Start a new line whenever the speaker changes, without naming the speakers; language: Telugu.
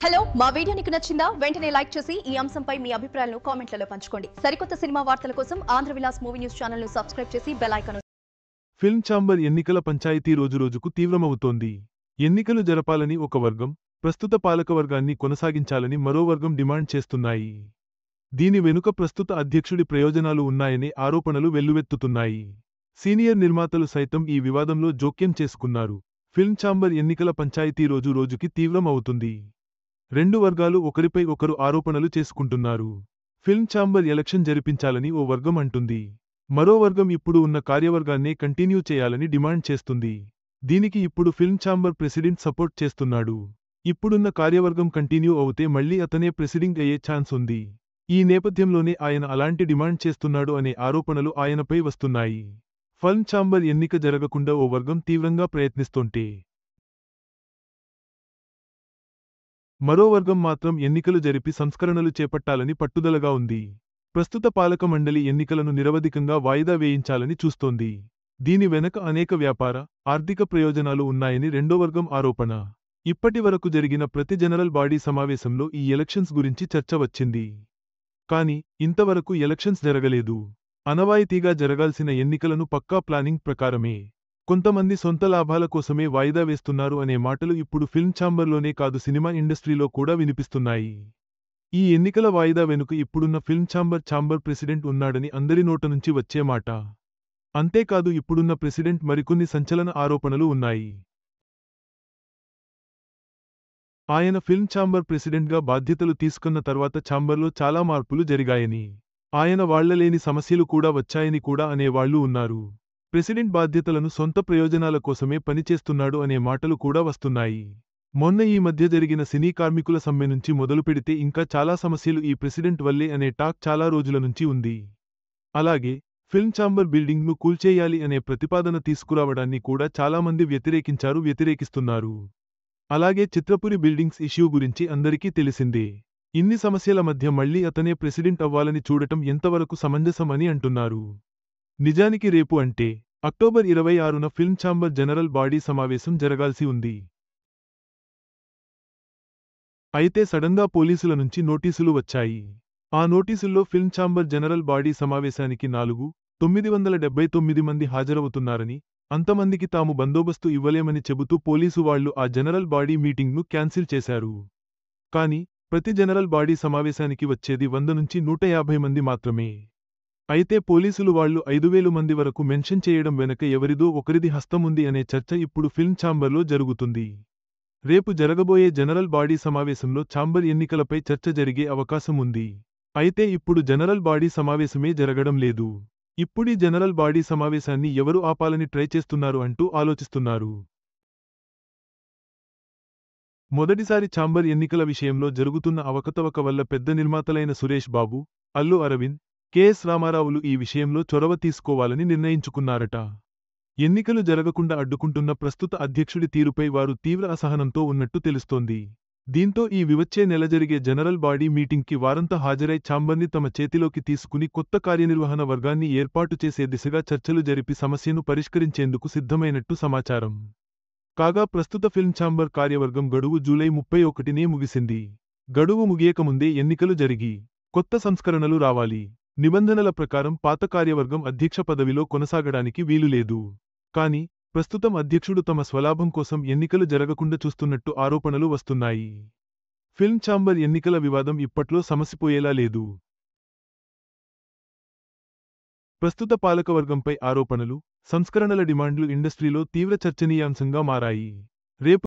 హలో మా వీడియో నీకు నచ్చిందా వెంటనే లైక్ చేసి ఈ అంశంపై మీ అభిప్రాయాలను కామెంట్లలో పంచుకోండి సరికొత్త సినిమా వార్తల కోసం Andhra Vilas movie news channel ను సబ్స్క్రైబ్ చేసి బెల్ ఐకాన్
ఫిల్మ్ ఛాంబర్ ఎన్నికల పంచాయతీ రోజురోజుకు తీవ్రమవుతోంది. ఎన్నికలు జరపాలని ఒక వర్గం, ప్రస్తుత పాలకవర్గాన్ని కొనసాగించాలని మరో వర్గం డిమాండ్ చేస్తున్నాయి. దీని వెనుక ప్రస్తుత అధ్యక్షుడి ప్రయోజనాలు ఉన్నాయనే ఆరోపణలు వెల్లువెత్తుతున్నాయి. సీనియర్ నిర్మాతలు సైతం ఈ వివాదంలో జోక్యం చేసుకున్నారు. ఫిల్మ్ ఛాంబర్ ఎన్నికల పంచాయతీ రోజురోజుకి తీవ్రం అవుతుంది. రెండు వర్గాలు ఒకరిపై ఒకరు ఆరోపణలు చేసుకుంటున్నారు. ఫిల్మ్ ఛాంబర్ ఎలక్షన్ జరిపించాలని ఓ వర్గం అంటుంది. మరో వర్గం ఇప్పుడు ఉన్న కార్యవర్గాన్నే కంటిన్యూ చేయాలని డిమాండ్ చేస్తుంది. దీనికి ఇప్పుడు ఫిల్మ్ ఛాంబర్ ప్రెసిడెంట్ సపోర్ట్ చేస్తున్నాడు. ఇప్పుడున్న కార్యవర్గం కంటిన్యూ అవుతే మళ్లీ అతనే ప్రెసిడెంట్ అయ్యే ఛాన్స్ ఉంది. ఈ నేపథ్యంలోనే ఆయన అలాంటి డిమాండ్ చేస్తున్నాడు అనే ఆరోపణలు ఆయనపై వస్తున్నాయి. ఫిల్మ్ ఛాంబర్ ఎన్నిక జరగకుండా ఓ వర్గం తీవ్రంగా ప్రయత్నిస్తోంటే మరో వర్గం మాత్రం ఎన్నికలు జరిపి సంస్కరణలు చేపట్టాలని పట్టుదలగా ఉంది. ప్రస్తుత పాలక మండలి ఎన్నికలను నిరవధికంగా వాయిదా వేయించాలని చూస్తోంది. దీని వెనక అనేక వ్యాపార, ఆర్థిక ప్రయోజనాలు ఉన్నాయని రెండో వర్గం ఆరోపణ. ఇప్పటి వరకు జరిగిన ప్రతి జనరల్ బాడీ సమావేశంలో ఈ ఎలక్షన్స్ గురించి చర్చ వచ్చింది. కానీ ఇంతవరకు ఎలక్షన్స్ జరగలేదు. అనవాయితీగా జరగాల్సిన ఎన్నికలను పక్కా ప్లానింగ్ ప్రకారమే కొంతమంది సొంత లాభాల కోసమే వాయిదా వేస్తున్నారు అనే మాటలు ఇప్పుడు ఫిల్మ్ ఛాంబర్లోనే కాదు సినిమా ఇండస్ట్రీలో కూడా వినిపిస్తున్నాయి. ఈ ఎన్నికల వాయిదా వెనుక ఇప్పుడున్న ఫిల్మ్ ఛాంబర్ ప్రెసిడెంట్ ఉన్నాడని అందరి నోట నుంచి వచ్చే మాట. అంతేకాదు ఇప్పుడున్న ప్రెసిడెంట్ మరికొన్ని సంచలన ఆరోపణలు ఉన్నాయి. ఆయన ఫిల్మ్ ఛాంబర్ ప్రెసిడెంట్గా బాధ్యతలు తీసుకున్న తర్వాత ఛాంబర్లో చాలా మార్పులు జరిగాయని, ఆయన వాళ్లలేని సమస్యలు కూడా వచ్చాయని కూడా అనేవాళ్లు ఉన్నారు. ప్రెసిడెంట్ బాధ్యతలను సొంత ప్రయోజనాల కోసమే పనిచేస్తున్నాడు అనే మాటలు కూడా వస్తున్నాయి. మొన్న ఈ మధ్య జరిగిన సినీ కార్మికుల సమ్మె నుంచి మొదలుపెడితే ఇంకా చాలా సమస్యలు ఈ ప్రెసిడెంట్ వల్లే అనే టాక్ చాలా రోజుల నుంచి ఉంది. అలాగే ఫిల్మ్ ఛాంబర్ బిల్డింగ్ను కూల్చేయాలి అనే ప్రతిపాదన తీసుకురావడాన్ని కూడా చాలామంది వ్యతిరేకిస్తున్నారు. అలాగే చిత్రపురి బిల్డింగ్స్ ఇష్యూ గురించి అందరికీ తెలిసిందే. ఇన్ని సమస్యల మధ్య మళ్లీ అతనే ప్రెసిడెంట్ అవ్వాలని చూడటం ఎంతవరకు సమంజసం అని అంటున్నారు. నిజానికి రేపు అంటే అక్టోబర్ 26న ఫిల్మ్ ఛాంబర్ జనరల్ బాడీ సమావేశం జరగాల్సి ఉంది. అయితే సడన్గా పోలీసుల నుంచి నోటీసులు వచ్చాయి. ఆ నోటీసుల్లో ఫిల్మ్ ఛాంబర్ జనరల్ బాడీ సమావేశానికి 979 మంది హాజరవుతున్నారని, అంతమందికి తాము బందోబస్తు ఇవ్వలేమని చెబుతూ పోలీసు వాళ్లు ఆ జనరల్ బాడీ మీటింగ్ను క్యాన్సిల్ చేశారు. కానీ ప్రతి జనరల్ బాడీ సమావేశానికి వచ్చేది 100 నుంచి 150 మంది మాత్రమే. అయితే పోలీసులు వాళ్లు 5000 మంది వరకు మెన్షన్ చేయడం వెనక ఎవరిదో ఒకరిది హస్తముంది అనే చర్చ ఇప్పుడు ఫిల్మ్ ఛాంబర్లో జరుగుతుంది. రేపు జరగబోయే జనరల్ బాడీ సమావేశంలో ఛాంబర్ ఎన్నికలపై చర్చ జరిగే అవకాశం ఉంది. అయితే ఇప్పుడు జనరల్ బాడీ సమావేశమే జరగడం లేదు. ఇప్పుడీ జనరల్ బాడీ సమావేశాన్ని ఎవరు ఆపాలని ట్రై చేస్తున్నారు అంటూ ఆలోచిస్తున్నారు. మొదటిసారి ఛాంబర్ ఎన్నికల విషయంలో జరుగుతున్న అవకతవక వల్ల పెద్ద నిర్మాతలైన సురేష్ బాబు, అల్లు అరవింద్, కెఎస్ రామారావులు ఈ విషయంలో చొరవ తీసుకోవాలని నిర్ణయించుకున్నారట. ఎన్నికలు జరగకుండా అడ్డుకుంటున్న ప్రస్తుత అధ్యక్షుడి తీరుపై వారు తీవ్ర అసహనంతో ఉన్నట్టు తెలుస్తోంది. దీంతో ఈ వచ్చే నెల జరిగే జనరల్ బాడీ మీటింగ్కి వారంతా హాజరై ఛాంబర్ని తమ చేతిలోకి తీసుకుని కొత్త కార్యనిర్వహణ వర్గాన్ని ఏర్పాటు చేసే దిశగా చర్చలు జరిపి సమస్యను పరిష్కరించేందుకు సిద్ధమైనట్టు సమాచారం. కాగా ప్రస్తుత ఫిల్మ్ ఛాంబర్ కార్యవర్గం గడువు జూలై 31నే ముగిసింది. గడువు ముగియకముందే ఎన్నికలు జరిగి కొత్త సంస్కరణలు రావాలి. నిబంధనల ప్రకారం పాత కార్యవర్గం అధ్యక్ష పదవిలో కొనసాగడానికి వీలులేదు. కానీ ప్రస్తుతం అధ్యక్షుడు తమ స్వలాభం కోసం ఎన్నికలు జరగకుండా చూస్తున్నట్టు ఆరోపణలు వస్తున్నాయి. ఫిల్మ్ ఛాంబర్ ఎన్నికల వివాదం ఇప్పట్లో సమసిపోయేలా లేదు. ప్రస్తుత పాలకవర్గంపై ఆరోపణలు, సంస్కరణల డిమాండ్లు ఇండస్ట్రీలో తీవ్ర చర్చనీయాంశంగా మారాయి. రేపు